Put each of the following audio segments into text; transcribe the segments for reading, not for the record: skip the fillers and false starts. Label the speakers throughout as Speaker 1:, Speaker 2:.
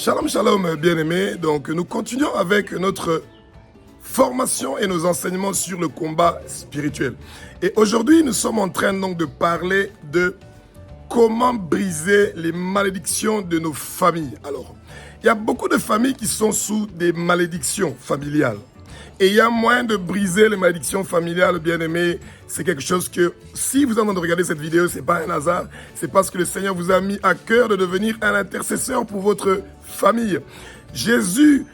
Speaker 1: Shalom, shalom, bien-aimés. Donc, nous continuons avec notre formation et nos enseignements sur le combat spirituel. Et aujourd'hui, nous sommes en train donc de parler de comment briser les malédictions de nos familles. Alors, il y a beaucoup de familles qui sont sous des malédictions familiales. Et il y a moyen de briser les malédictions familiales, bien-aimés. C'est quelque chose que, si vous êtes en train de regarder cette vidéo, c'est pas un hasard. C'est parce que le Seigneur vous a mis à cœur de devenir un intercesseur pour votre famille. Jésus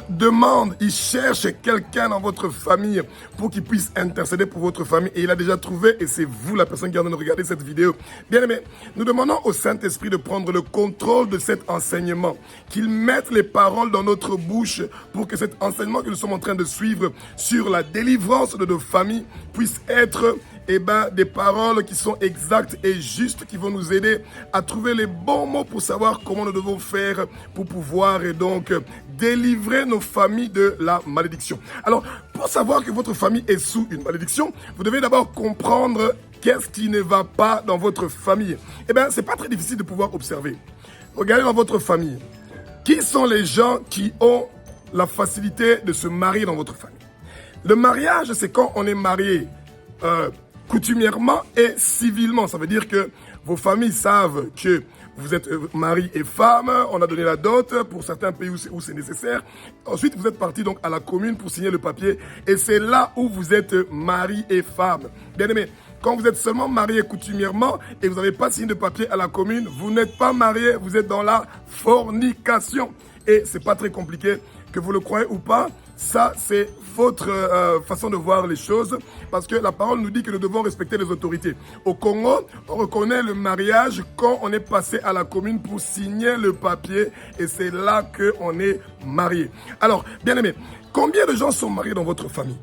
Speaker 1: demande, il cherche quelqu'un dans votre famille pour qu'il puisse intercéder pour votre famille. Et il a déjà trouvé, et c'est vous la personne qui est en train de regarder cette vidéo. Bien aimé, nous demandons au Saint-Esprit de prendre le contrôle de cet enseignement, qu'il mette les paroles dans notre bouche pour que cet enseignement que nous sommes en train de suivre sur la délivrance de nos familles puisse être des paroles qui sont exactes et justes, qui vont nous aider à trouver les bons mots pour savoir comment nous devons faire pour pouvoir et donc délivrer nos familles de la malédiction. Alors, pour savoir que votre famille est sous une malédiction, vous devez d'abord comprendre qu'est-ce qui ne va pas dans votre famille. C'est pas très difficile de pouvoir observer. Regardez dans votre famille. Qui sont les gens qui ont la facilité de se marier dans votre famille? Le mariage, c'est quand on est marié coutumièrement et civilement. Ça veut dire que vos familles savent que vous êtes mari et femme, on a donné la dot pour certains pays où c'est nécessaire. Ensuite, vous êtes partis donc à la commune pour signer le papier et c'est là où vous êtes mari et femme. Bien aimé, quand vous êtes seulement marié coutumièrement et vous n'avez pas signé de papier à la commune, vous n'êtes pas marié, vous êtes dans la fornication. Et c'est pas très compliqué, que vous le croyez ou pas. Ça, c'est votre façon de voir les choses, parce que la parole nous dit que nous devons respecter les autorités. Au Congo, on reconnaît le mariage quand on est passé à la commune pour signer le papier, et c'est là qu'on est marié. Alors, bien aimé, combien de gens sont mariés dans votre famille?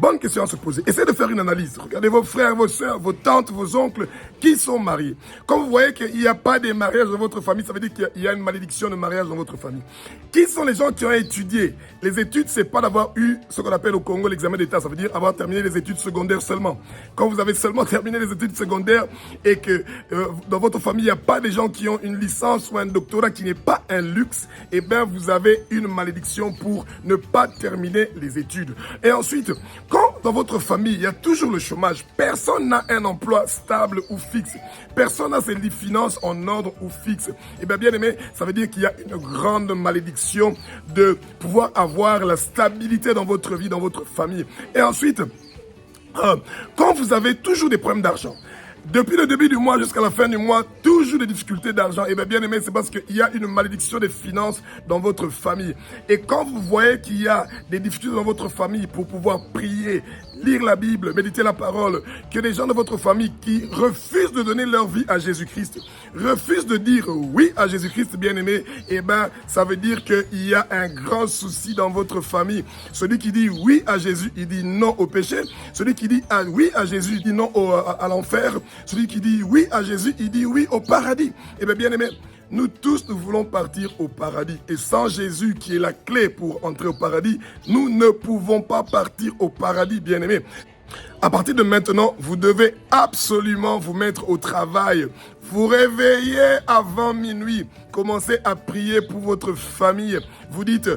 Speaker 1: Bonne question à se poser. Essayez de faire une analyse. Regardez vos frères, vos soeurs, vos tantes, vos oncles qui sont mariés. Quand vous voyez qu'il n'y a pas de mariage dans votre famille, ça veut dire qu'il y a une malédiction de mariage dans votre famille. Qui sont les gens qui ont étudié? Les études, c'est pas d'avoir eu ce qu'on appelle au Congo l'examen d'État. Ça veut dire avoir terminé les études secondaires seulement. Quand vous avez seulement terminé les études secondaires et que dans votre famille, il n'y a pas des gens qui ont une licence ou un doctorat qui n'est pas un luxe, vous avez une malédiction pour ne pas terminer les études. Et ensuite, quand dans votre famille, il y a toujours le chômage, personne n'a un emploi stable ou fixe, personne n'a ses finances en ordre ou fixe, bien aimé, ça veut dire qu'il y a une grande malédiction de pouvoir avoir la stabilité dans votre vie, dans votre famille. Et ensuite, quand vous avez toujours des problèmes d'argent, depuis le début du mois jusqu'à la fin du mois, toujours des difficultés d'argent. Bien aimé, c'est parce qu'il y a une malédiction des finances dans votre famille. Et quand vous voyez qu'il y a des difficultés dans votre famille pour pouvoir prier, lire la Bible, méditer la parole, que des gens de votre famille qui refusent de donner leur vie à Jésus-Christ, refusent de dire oui à Jésus-Christ, bien aimé, ça veut dire qu'il y a un grand souci dans votre famille. Celui qui dit oui à Jésus, il dit non au péché. Celui qui dit oui à Jésus, il dit non à l'enfer. Celui qui dit oui à Jésus, il dit oui au paradis. Bien aimé, nous tous, nous voulons partir au paradis. Et sans Jésus, qui est la clé pour entrer au paradis, nous ne pouvons pas partir au paradis, bien aimé. À partir de maintenant, vous devez absolument vous mettre au travail. Vous réveillez avant minuit. Commencez à prier pour votre famille. Vous dites,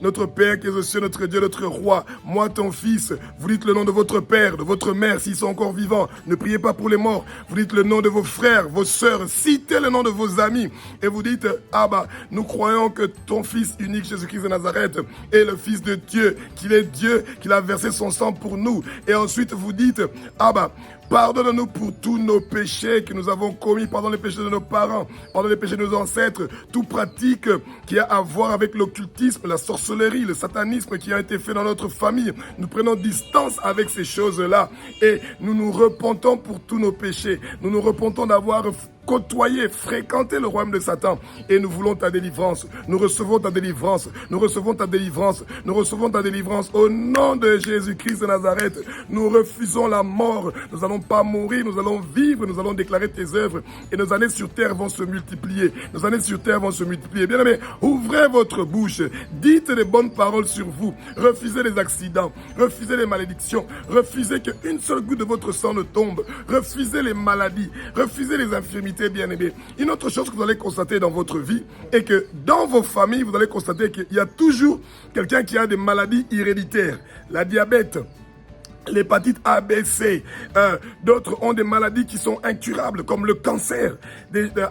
Speaker 1: notre Père qui est aux cieux, notre Dieu, notre Roi, moi ton fils. Vous dites le nom de votre père, de votre mère, s'ils sont encore vivants. Ne priez pas pour les morts. Vous dites le nom de vos frères, vos sœurs. Citez le nom de vos amis. Et vous dites, nous croyons que ton fils unique, Jésus-Christ de Nazareth, est le fils de Dieu, qu'il est Dieu, qu'il a versé son sang pour nous. Et ensuite, vous dites, pardonne-nous pour tous nos péchés que nous avons commis, pardonne les péchés de nos parents, pardonne les péchés de nos ancêtres, toute pratique qui a à voir avec l'occultisme, la sorcellerie, le satanisme qui a été fait dans notre famille. Nous prenons distance avec ces choses-là et nous nous repentons pour tous nos péchés. Nous nous repentons d'avoir côtoyer, fréquenter le royaume de Satan. Et nous voulons ta délivrance. Nous recevons ta délivrance. Nous recevons ta délivrance. Nous recevons ta délivrance. Au nom de Jésus-Christ de Nazareth, nous refusons la mort. Nous n'allons pas mourir. Nous allons vivre. Nous allons déclarer tes œuvres. Et nos années sur terre vont se multiplier. Nos années sur terre vont se multiplier. Bien aimé, ouvrez votre bouche. Dites les bonnes paroles sur vous. Refusez les accidents. Refusez les malédictions. Refusez qu'une seule goutte de votre sang ne tombe. Refusez les maladies. Refusez les infirmités. réalité, bien-aimés. Une autre chose que vous allez constater dans votre vie est que dans vos familles, vous allez constater qu'il y a toujours quelqu'un qui a des maladies héréditaires. La diabète, l'hépatite A, B, C. D'autres ont des maladies qui sont incurables, comme le cancer.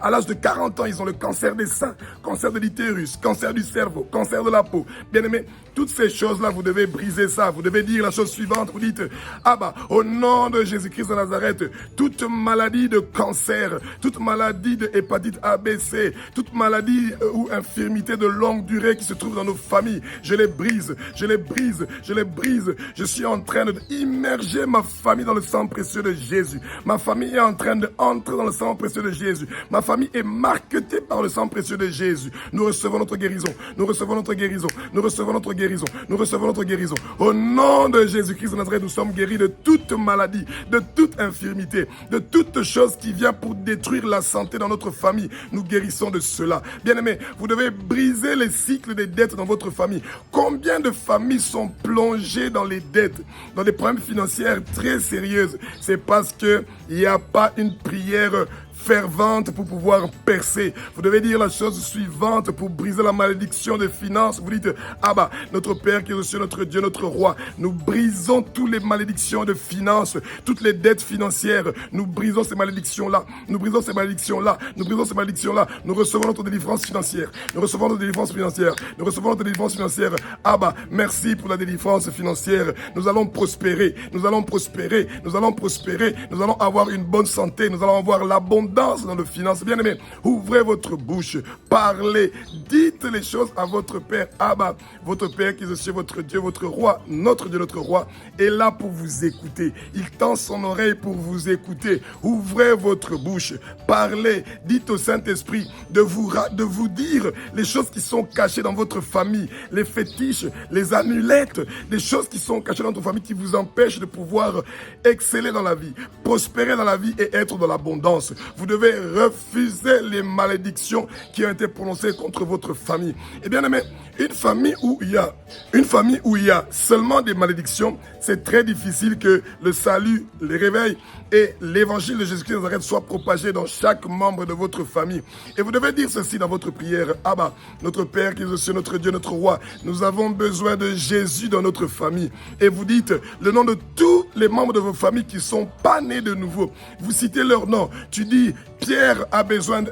Speaker 1: À l'âge de 40 ans, ils ont le cancer des seins, cancer de l'utérus, cancer du cerveau, cancer de la peau. Bien aimé, toutes ces choses-là, vous devez briser ça. Vous devez dire la chose suivante. Vous dites, ah bah, au nom de Jésus-Christ de Nazareth, toute maladie de cancer, toute maladie de hépatite A, B, C, toute maladie ou infirmité de longue durée qui se trouve dans nos familles, je les brise, je les brise, je les brise. Je suis en train de immerger ma famille dans le sang précieux de Jésus. Ma famille est en train d'entrer dans le sang précieux de Jésus. Ma famille est marquetée par le sang précieux de Jésus. Nous recevons notre guérison. Nous recevons notre guérison. Nous recevons notre guérison. Nous recevons notre guérison. Au nom de Jésus-Christ de Nazareth, nous sommes guéris de toute maladie, de toute infirmité, de toute chose qui vient pour détruire la santé dans notre famille. Nous guérissons de cela. Bien-aimés, vous devez briser les cycles des dettes dans votre famille. Combien de familles sont plongées dans les dettes, dans des problèmes financières très sérieuses? C'est parce qu'il n'y a pas une prière fervente pour pouvoir percer. Vous devez dire la chose suivante pour briser la malédiction des finances. Vous dites, ah bah, notre Père qui est au ciel, notre Dieu, notre Roi, nous brisons toutes les malédictions de finances, toutes les dettes financières. Nous brisons ces malédictions-là. Nous brisons ces malédictions-là. Nous brisons ces malédictions-là. Nous recevons notre délivrance financière. Nous recevons notre délivrance financière. Nous recevons notre délivrance financière. Ah bah, merci pour la délivrance financière. Nous allons prospérer. Nous allons prospérer. Nous allons prospérer. Nous allons avoir une bonne santé. Nous allons avoir l'abondance dans le finance. Bien aimé, ouvrez votre bouche, parlez, dites les choses à votre Père. Abba, votre Père qui est chez votre Dieu, votre Roi, notre Dieu, notre Roi, est là pour vous écouter. Il tend son oreille pour vous écouter. Ouvrez votre bouche, parlez, dites au Saint-Esprit de vous dire les choses qui sont cachées dans votre famille, les fétiches, les amulettes, des choses qui sont cachées dans votre famille qui vous empêchent de pouvoir exceller dans la vie, prospérer dans la vie et être dans l'abondance. Vous devez refuser les malédictions qui ont été prononcées contre votre famille. Et bien aimé, une famille où il y a seulement des malédictions, c'est très difficile que le salut, les réveils et l'évangile de Jésus-Christ de Nazareth soient propagés dans chaque membre de votre famille. Et vous devez dire ceci dans votre prière. Abba, notre Père qui est au ciel, notre Dieu, notre Roi, nous avons besoin de Jésus dans notre famille. Et vous dites le nom de tous les membres de vos familles qui ne sont pas nés de nouveau. Vous citez leur nom. Tu dis, Pierre a besoin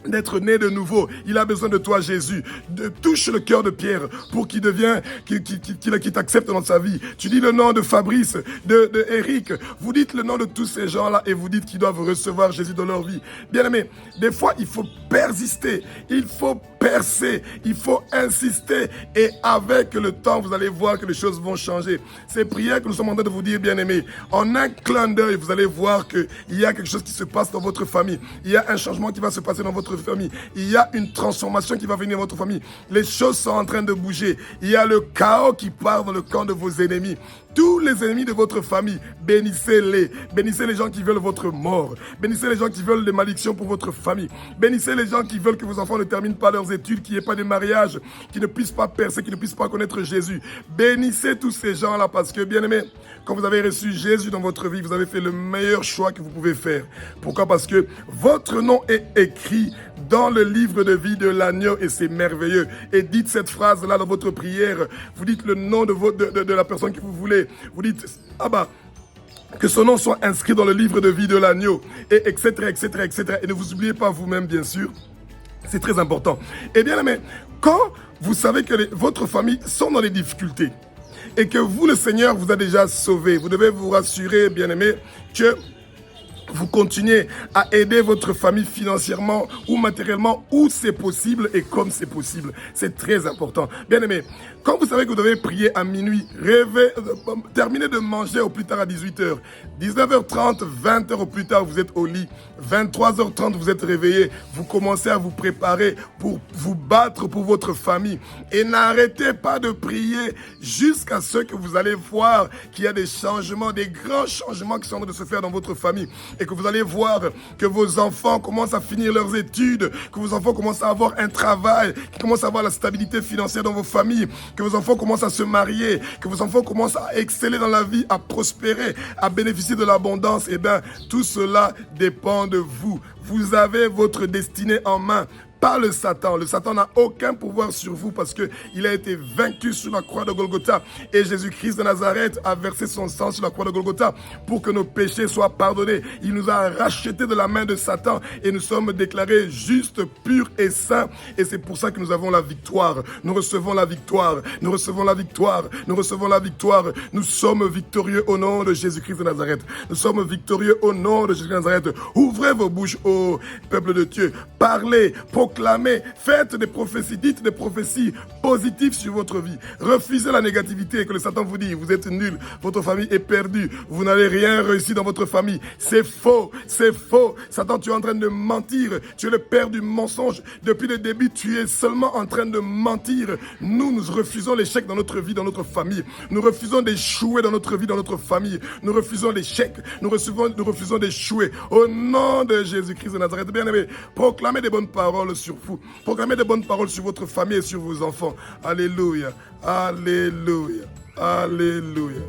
Speaker 1: d'être né de nouveau. Il a besoin de toi, Jésus. Touche le cœur de Pierre pour qu'il t'accepte dans sa vie. Tu dis le nom de Fabrice, de Eric. Vous dites le nom de tous ces gens-là et vous dites qu'ils doivent recevoir Jésus dans leur vie. Bien aimé, des fois, il faut persister. Il faut percer. Il faut insister. Et avec le temps, vous allez voir que les choses vont changer. Ces prières que nous sommes en train de vous dire, bien aimé, en un clin d'œil, vous allez voir qu'il y a quelque chose qui se passe dans votre famille. Il y a un changement qui va se passer dans votre famille. Il y a une transformation qui va venir dans votre famille. Les choses sont en train de bouger. Il y a le chaos qui part dans le camp de vos ennemis. Tous les ennemis de votre famille, bénissez-les. Bénissez les gens qui veulent votre mort. Bénissez les gens qui veulent des malédictions pour votre famille. Bénissez les gens qui veulent que vos enfants ne terminent pas leurs études, qu'il n'y ait pas de mariage, qu'ils ne puissent pas percer, qu'ils ne puissent pas connaître Jésus. Bénissez tous ces gens-là parce que, bien aimés, quand vous avez reçu Jésus dans votre vie, vous avez fait le meilleur choix que vous pouvez faire. Pourquoi? Parce que votre nom est écrit dans le livre de vie de l'agneau et c'est merveilleux. Et dites cette phrase-là dans votre prière. Vous dites le nom de la personne que vous voulez. Vous dites, ah bah, que son nom soit inscrit dans le livre de vie de l'agneau, et etc., etc., etc. Et ne vous oubliez pas vous-même, bien sûr. C'est très important. Et bien aimé, quand vous savez que votre famille sont dans les difficultés, et que vous, le Seigneur, vous a déjà sauvé, vous devez vous rassurer, bien aimé, que vous continuez à aider votre famille financièrement ou matériellement où c'est possible et comme c'est possible. C'est très important. Bien aimé, quand vous savez que vous devez prier à minuit, terminez de manger au plus tard à 18h. 19h30, 20h au plus tard, vous êtes au lit. 23h30, vous êtes réveillé. Vous commencez à vous préparer pour vous battre pour votre famille. Et n'arrêtez pas de prier jusqu'à ce que vous allez voir qu'il y a des changements, des grands changements qui sont en train de se faire dans votre famille. et que vous allez voir que vos enfants commencent à finir leurs études, que vos enfants commencent à avoir un travail, qu'ils commencent à avoir la stabilité financière dans vos familles, que vos enfants commencent à se marier, que vos enfants commencent à exceller dans la vie, à prospérer, à bénéficier de l'abondance, eh bien, tout cela dépend de vous. Vous avez votre destinée en main. Pas le Satan. Le Satan n'a aucun pouvoir sur vous parce qu'il a été vaincu sur la croix de Golgotha. Et Jésus-Christ de Nazareth a versé son sang sur la croix de Golgotha pour que nos péchés soient pardonnés. Il nous a rachetés de la main de Satan et nous sommes déclarés justes, purs et saints. Et c'est pour ça que nous avons la victoire. Nous recevons la victoire. Nous recevons la victoire. Nous recevons la victoire. Nous sommes victorieux au nom de Jésus-Christ de Nazareth. Nous sommes victorieux au nom de Jésus-Christ de Nazareth. Ouvrez vos bouches, ô peuple de Dieu. Parlez, proclamez, faites des prophéties, dites des prophéties positives sur votre vie. Refusez la négativité que le Satan vous dit, vous êtes nul, votre famille est perdue, vous n'allez rien réussir dans votre famille. C'est faux, c'est faux. Satan, tu es en train de mentir, tu es le père du mensonge. Depuis le début, tu es seulement en train de mentir. Nous refusons l'échec dans notre vie, dans notre famille. Nous refusons d'échouer dans notre vie, dans notre famille. Nous refusons l'échec, nous refusons d'échouer. Au nom de Jésus-Christ de Nazareth, bien-aimé, proclamez des bonnes paroles sur vous. Proclamez des bonnes paroles sur votre famille et sur vos enfants. Alléluia. Alléluia. Alléluia.